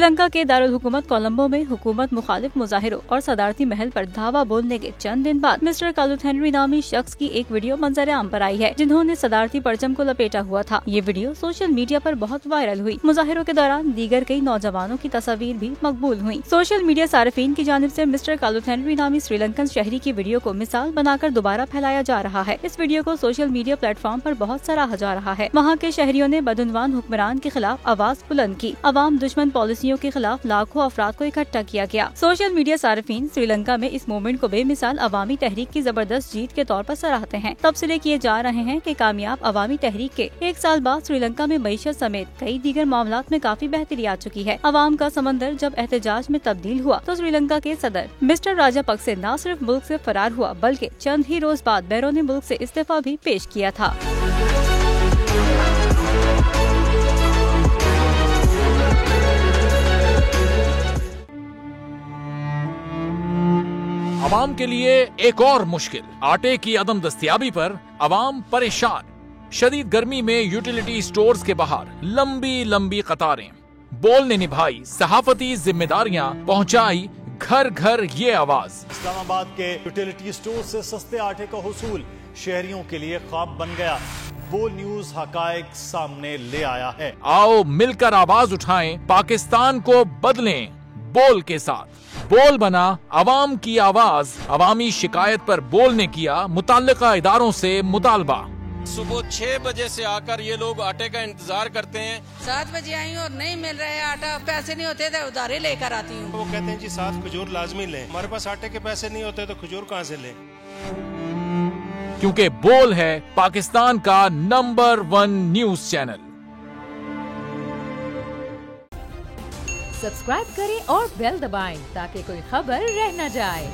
श्रीलंका के दारुल हुकूमत कोलंबो में हुकूमत मुखालिफ मुजाहिरों और सदारती महल पर धावा बोलने के चंद दिन बाद मिस्टर कालुथ हेनरी नामी शख्स की एक वीडियो मंजर आम पर आई है, जिन्होंने सदारती परचम को लपेटा हुआ था। ये वीडियो सोशल मीडिया पर बहुत वायरल हुई। मुजाहिरों के दौरान दीगर कई नौजवानों की तस्वीर भी मकबूल हुई। सोशल मीडिया सार्फिन की जानिब से मिस्टर कालुथ हेनरी नामी श्रीलंकन शहरी की वीडियो को मिसाल बनाकर दोबारा फैलाया जा रहा है। इस वीडियो को सोशल मीडिया प्लेटफॉर्म पर बहुत सराहा जा रहा है। वहाँ के शहरियों ने बदउनवान हुक्मरान के खिलाफ आवाज बुलंद की। अवाम दुश्मन पॉलिसियों के खिलाफ लाखों अफराद को इकट्ठा किया गया। सोशल मीडिया सार्फिन श्रीलंका में इस मूवमेंट को बेमिसाल अवामी तहरीक की जबरदस्त जीत के तौर पर सराहते हैं। तबसरे किए जा रहे हैं कि कामयाब अवामी तहरीक के एक साल बाद श्रीलंका में मईशत समेत कई दीगर मामलात में काफी बेहतरी आ चुकी है। अवाम का समंदर जब एहतजाज में तब्दील हुआ तो श्रीलंका के सदर मिस्टर राजापक्से न सिर्फ मुल्क से फरार हुआ बल्कि चंद ही रोज बाद बैरून मुल्क से इस्तीफा भी पेश किया था। अवाम के लिए एक और मुश्किल, आटे की अदम दस्तयाबी पर अवाम परेशान। शदीद गर्मी में यूटिलिटी स्टोर्स के बाहर लंबी लंबी कतारें। बोल ने निभाई सहाफती जिम्मेदारियां, पहुंचाई घर घर ये आवाज। इस्लामाबाद के यूटिलिटी स्टोर से सस्ते आटे का हुसूल शहरियों के लिए ख्वाब बन गया। बोल न्यूज हकायक सामने ले आया है। आओ मिलकर आवाज उठाएं, पाकिस्तान को बदलें बोल के साथ। बोल बना अवाम की आवाज। अवामी शिकायत पर बोल ने किया मुताल्लिका इदारों से मुतालबा। सुबह 6 बजे से आकर ये लोग आटे का इंतजार करते हैं। 7 बजे आई और नहीं मिल रहा है आटा, पैसे नहीं होते तो उधारे लेकर आती हूँ। वो कहते हैं जी 7 खजूर लाजमी लें। हमारे पास आटे के पैसे नहीं होते तो खजूर कहाँ से लें? क्योंकि बोल है पाकिस्तान का नंबर 1 न्यूज चैनल। सब्सक्राइब करें और बेल दबाएं ताकि कोई खबर रह न जाए।